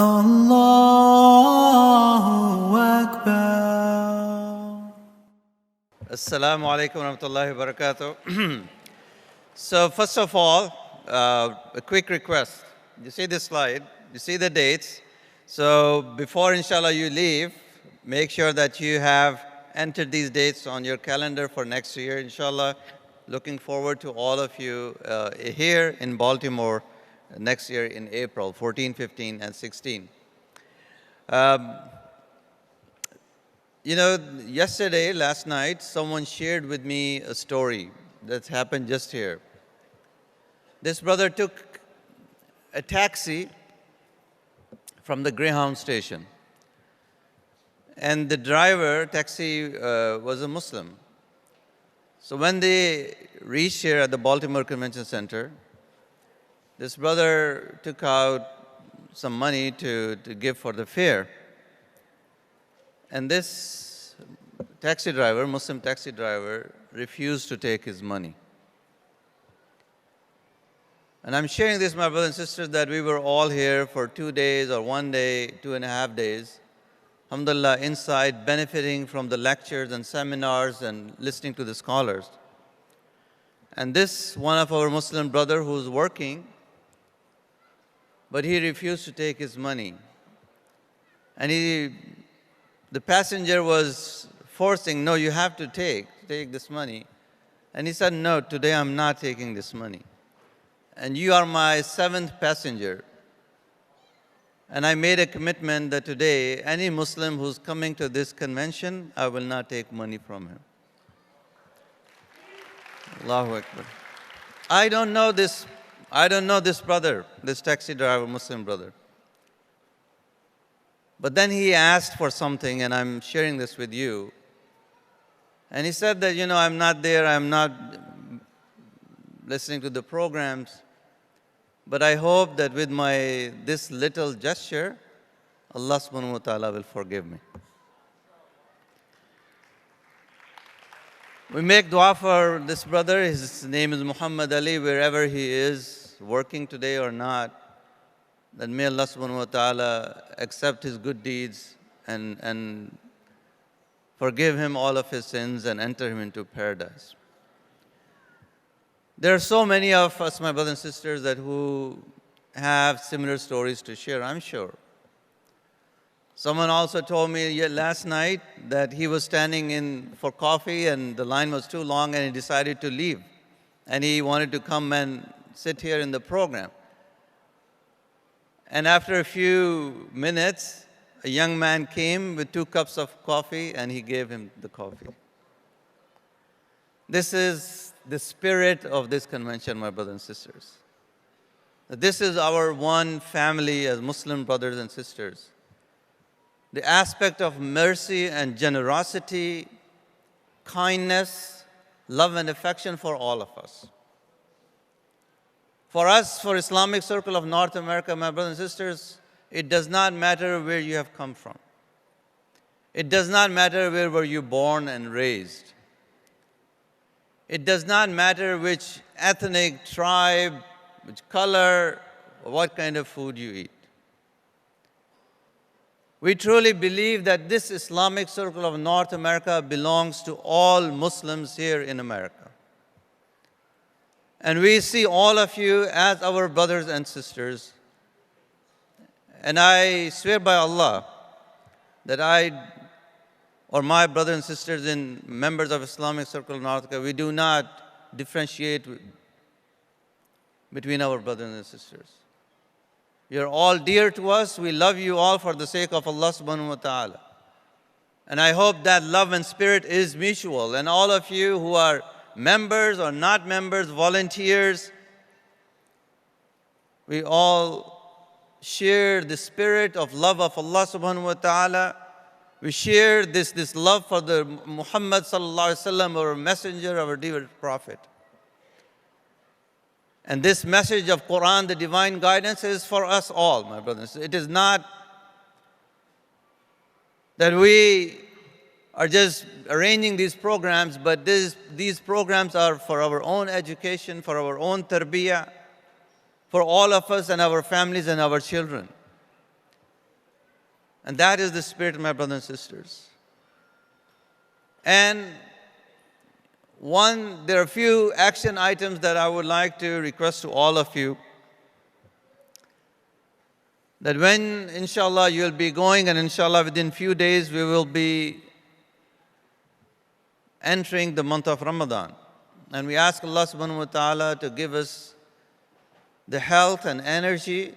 Allahu Akbar. Assalamu alaikum wa rahmatullahi wa barakatuh. So first of all, a quick request. You see this slide, you see the dates. So before inshallah you leave, make sure that you have entered these dates on your calendar for next year, inshallah. Looking forward to all of you here in Baltimore next year in April, 14, 15, and 16. You know, last night, someone shared with me a story that's happened just here. This brother took a taxi from the Greyhound station. And the driver, taxi, was a Muslim. So when they reached here at the Baltimore Convention Center, this brother took out some money to give for the fare. And this taxi driver, Muslim taxi driver, refused to take his money. And I'm sharing this, my brothers and sisters, that we were all here for 2 days or 1 day, 2.5 days, alhamdulillah, inside, benefiting from the lectures and seminars and listening to the scholars. And this one of our Muslim brother who's working, but he refused to take his money. And the passenger was forcing, no, you have to take this money. And he said, no, today I'm not taking this money. And you are my 7th passenger. And I made a commitment that today, any Muslim who's coming to this convention, I will not take money from him. Allahu Akbar. I don't know this brother, this taxi driver, Muslim brother. But then he asked for something, and I'm sharing this with you. And he said that, I'm not there, I'm not listening to the programs. But I hope that with this little gesture, Allah subhanahu wa ta'ala will forgive me. We make dua for this brother. His name is Muhammad Ali, wherever he is, working today or not. That may Allah subhanahu wa ta'ala accept his good deeds and forgive him all of his sins and enter him into paradise. There are so many of us, my brothers and sisters, who have similar stories to share, I'm sure. Someone also told me last night that he was standing in for coffee and the line was too long and he decided to leave. And he wanted to come and sit here in the program. And after a few minutes, a young man came with 2 cups of coffee and he gave him the coffee. This is the spirit of this convention, my brothers and sisters. This is our one family as Muslim brothers and sisters. The aspect of mercy and generosity, kindness, love and affection for all of us. For us, for Islamic Circle of North America, my brothers and sisters, it does not matter where you have come from. It does not matter where were you born and raised. It does not matter which ethnic, tribe, which color, or what kind of food you eat. We truly believe that this Islamic Circle of North America belongs to all Muslims here in America. And we see all of you as our brothers and sisters. And I swear by Allah that or my brothers and sisters and members of Islamic Circle of North America, we do not differentiate between our brothers and sisters. You're all dear to us. We love you all for the sake of Allah subhanahu wa ta'ala. And I hope that love and spirit is mutual. And all of you who are members or not members, volunteers, we all share the spirit of love of Allah subhanahu wa ta'ala. We share this love for the Muhammad sallallahu alaihi wasallam, our messenger, our dear prophet. And this message of Quran, the divine guidance, is for us all, my brothers. It is not that we are just arranging these programs, but these programs are for our own education, for our own tarbiyah, for all of us and our families and our children. And that is the spirit, my brothers and sisters. And there are a few action items that I would like to request to all of you. That when, inshallah, you'll be going, and inshallah, within few days, we will be entering the month of Ramadan. And we ask Allah subhanahu wa ta'ala to give us the health and energy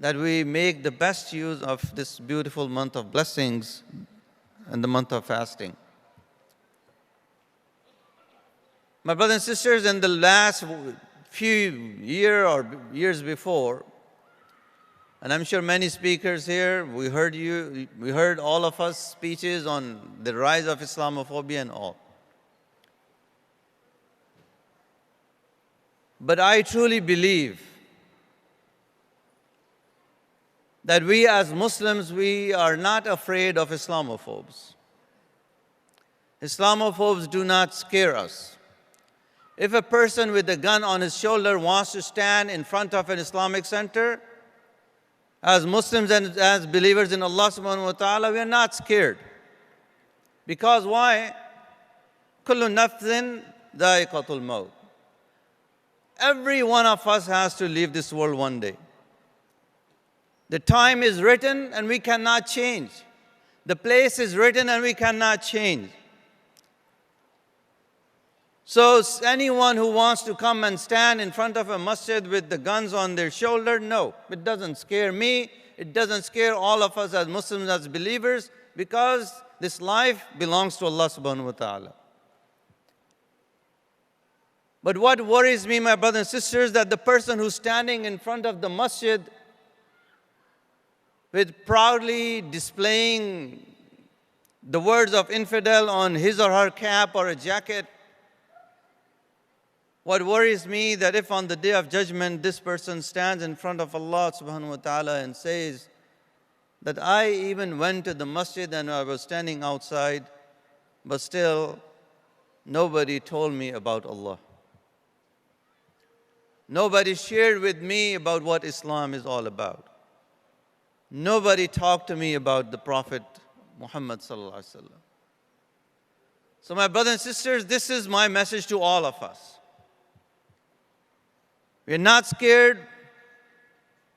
that we make the best use of this beautiful month of blessings and the month of fasting. My brothers and sisters, in the last few years before, and I'm sure many speakers here, we heard all of us speeches on the rise of Islamophobia and all. But I truly believe that we as Muslims, we are not afraid of Islamophobes. Islamophobes do not scare us. If a person with a gun on his shoulder wants to stand in front of an Islamic center, as Muslims and as believers in Allah subhanahu wa ta'ala, we are not scared. Because why? Kullu nafsin dha'iqatul maut. Every one of us has to leave this world one day. The time is written and we cannot change. The place is written and we cannot change. So anyone who wants to come and stand in front of a masjid with the guns on their shoulder, no, it doesn't scare me. It doesn't scare all of us as Muslims, as believers, because this life belongs to Allah subhanahu wa ta'ala. But what worries me, my brothers and sisters, that the person who's standing in front of the masjid with proudly displaying the words of infidel on his or her cap or a jacket, what worries me that if on the day of judgment this person stands in front of Allah subhanahu wa ta'ala and says that I even went to the masjid and I was standing outside, but still nobody told me about Allah. Nobody shared with me about what Islam is all about. Nobody talked to me about the Prophet Muhammad sallallahu alaihi wasallam. So my brothers and sisters, this is my message to all of us. We are not scared.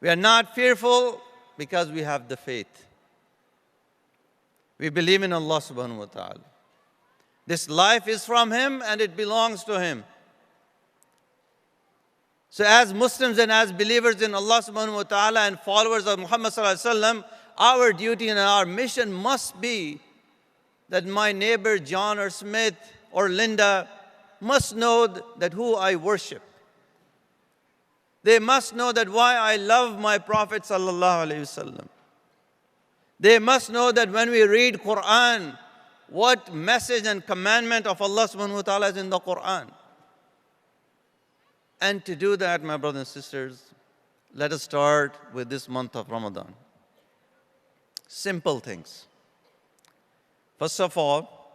We are not fearful because we have the faith. We believe in Allah subhanahu wa ta'ala. This life is from Him and it belongs to Him. So as Muslims and as believers in Allah subhanahu wa ta'ala and followers of Muhammad sallallahu alaihi wasallam, our duty and our mission must be that my neighbor John or Smith or Linda must know that who I worship. They must know that why I love my Prophet sallallahu alaihi wasallam. They must know that when we read Quran, what message and commandment of Allah subhanahu wa ta'ala is in the Quran. And to do that, my brothers and sisters, let us start with this month of Ramadan. Simple things. First of all,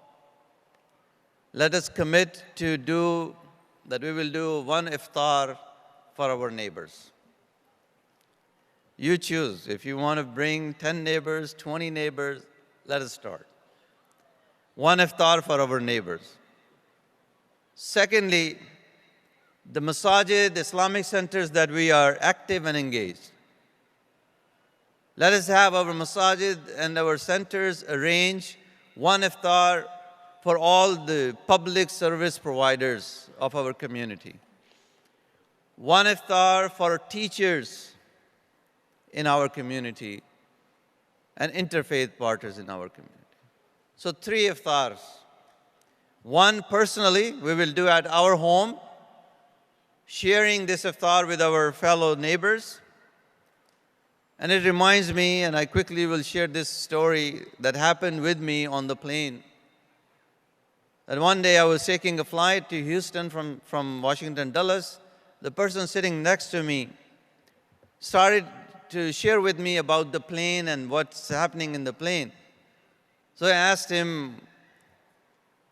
let us commit to do that we will do one iftar for our neighbors. You choose. If you want to bring 10 neighbors, 20 neighbors, let us start. One iftar for our neighbors. Secondly, the masajid, the Islamic centers that we are active and engaged. Let us have our masajid and our centers arrange one iftar for all the public service providers of our community. One iftar for teachers in our community and interfaith partners in our community. So 3 iftars. One personally, we will do at our home, sharing this iftar with our fellow neighbors. And it reminds me, and I quickly will share this story that happened with me on the plane. That one day I was taking a flight to Houston from Washington, Dulles. The person sitting next to me started to share with me about the plane and what's happening in the plane. So I asked him,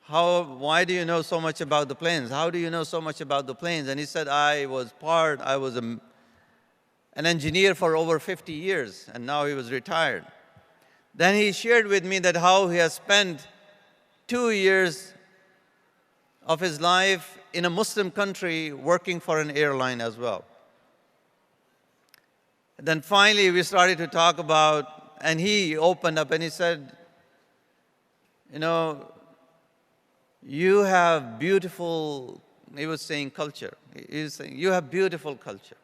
why do you know so much about the planes? How do you know so much about the planes? And he said, I was an engineer for over 50 years, and now he was retired. Then he shared with me that how he has spent 2 years of his life in a Muslim country working for an airline as well. Then finally we started to talk about, and he opened up and he said, you know, you have beautiful, he was saying culture. He was saying, you have beautiful culture.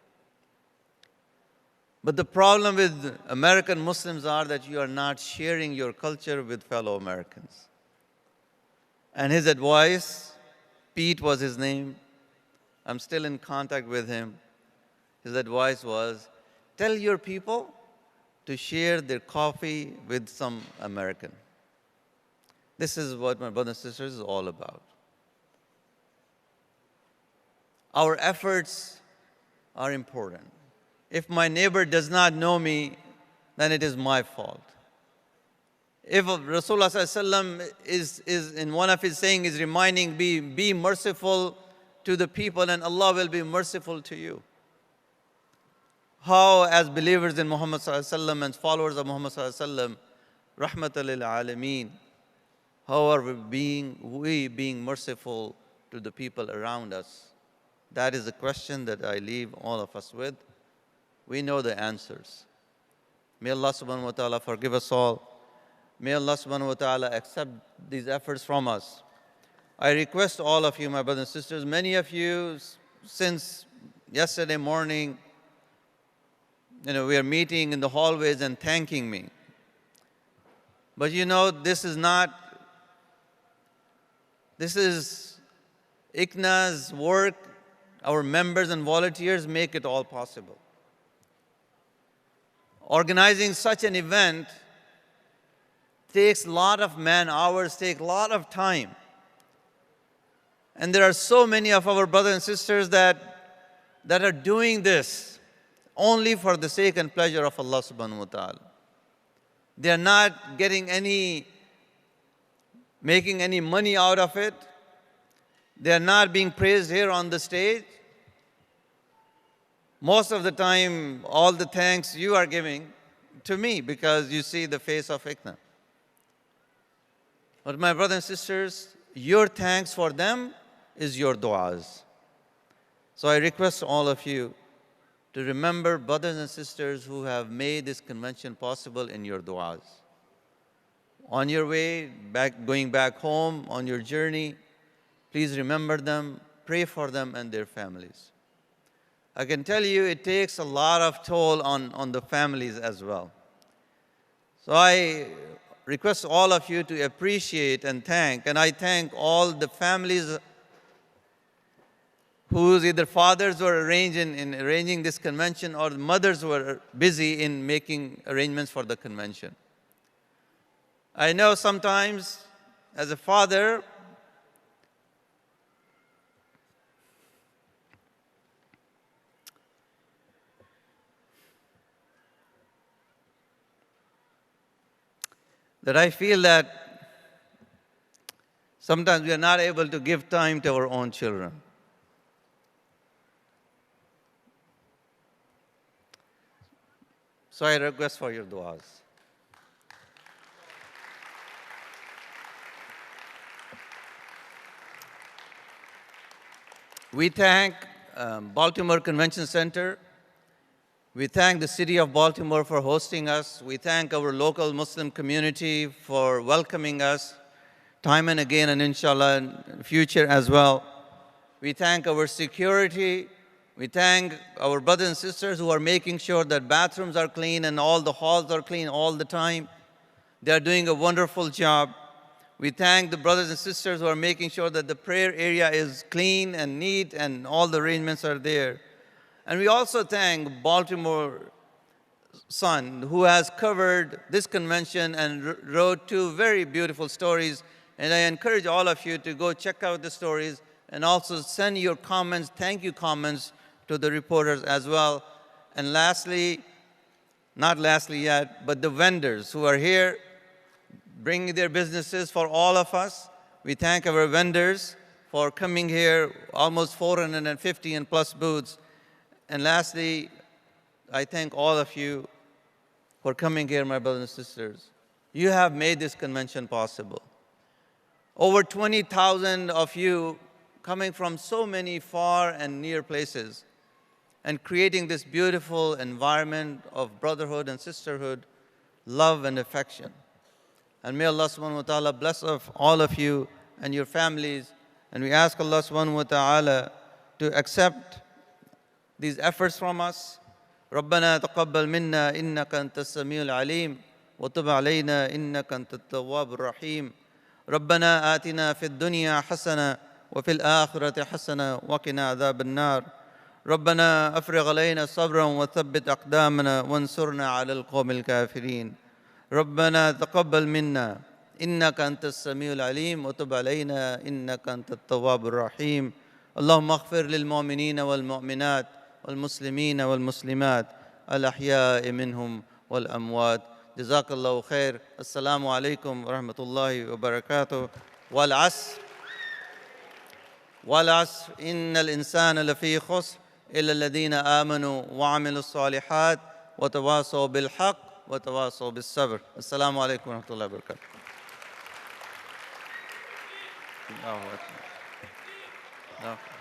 But the problem with American Muslims are that you are not sharing your culture with fellow Americans. And his advice, Pete was his name, I'm still in contact with him. His advice was, tell your people to share their coffee with some American. This is what my brothers and sisters is all about. Our efforts are important. If my neighbor does not know me, then it is my fault. If Rasulullah ﷺ is in one of his sayings is reminding, be merciful to the people and Allah will be merciful to you. How as believers in Muhammad ﷺ and followers of Muhammad ﷺ, rahmatan lil alameen, how are we being merciful to the people around us? That is the question that I leave all of us with. We know the answers. May Allah subhanahu wa ta'ala forgive us all. May Allah subhanahu wa ta'ala accept these efforts from us. I request all of you, my brothers and sisters, many of you since yesterday morning, we are meeting in the hallways and thanking me. But this is ICNA's work. Our members and volunteers make it all possible. Organizing such an event takes a lot of man hours, takes a lot of time. And there are so many of our brothers and sisters that are doing this only for the sake and pleasure of Allah subhanahu wa ta'ala. They are not making any money out of it. They are not being praised here on the stage. Most of the time, all the thanks you are giving to me because you see the face of ICNA. But my brothers and sisters, your thanks for them is your du'as. So I request all of you to remember brothers and sisters who have made this convention possible in your du'as. On your way, going back home, on your journey, please remember them, pray for them and their families. I can tell you it takes a lot of toll on the families as well. So I request all of you to appreciate and thank, and I thank all the families whose either fathers were arranging this convention or the mothers were busy in making arrangements for the convention. I know sometimes as a father, that I feel that sometimes we are not able to give time to our own children. So I request for your du'as. We thank Baltimore Convention Center. We thank the city of Baltimore for hosting us. We thank our local Muslim community for welcoming us time and again, and inshallah in the future as well. We thank our security. We thank our brothers and sisters who are making sure that bathrooms are clean and all the halls are clean all the time. They are doing a wonderful job. We thank the brothers and sisters who are making sure that the prayer area is clean and neat and all the arrangements are there. And we also thank Baltimore Sun, who has covered this convention and wrote 2 very beautiful stories. And I encourage all of you to go check out the stories and also send your comments, thank you comments, to the reporters as well. And lastly, not lastly yet, but the vendors who are here bringing their businesses for all of us. We thank our vendors for coming here, almost 450 and plus booths. And lastly, I thank all of you for coming here, my brothers and sisters. You have made this convention possible. Over 20,000 of you coming from so many far and near places and creating this beautiful environment of brotherhood and sisterhood, love and affection. And may Allah subhanahu wa ta'ala bless of all of you and your families. And we ask Allah subhanahu wa ta'ala to accept these efforts from us. ربنا تقبل منا إنك أنت السميع العليم وتب علينا إنك أنت التواب الرحيم ربنا آتنا في الدنيا حسنة وفي الآخرة حسنة وقنا عذاب النار ربنا أفرغ علينا صبرا وثبت أقدامنا وانصرنا على القوم الكافرين ربنا تقبل منا إنك أنت السميع العليم وتب علينا إنك أنت التواب الرحيم اللهم اغفر للمؤمنين والمؤمنات والمسلمين والمسلمات الأحياء منهم والأموات جزاك الله خير السلام عليكم ورحمة الله وبركاته والعصر إن الإنسان لفي خسر إلا الذين آمنوا وعملوا الصالحات وتواصوا بالحق وتواصوا بالصبر السلام عليكم ورحمة الله وبركاته الله أكبر.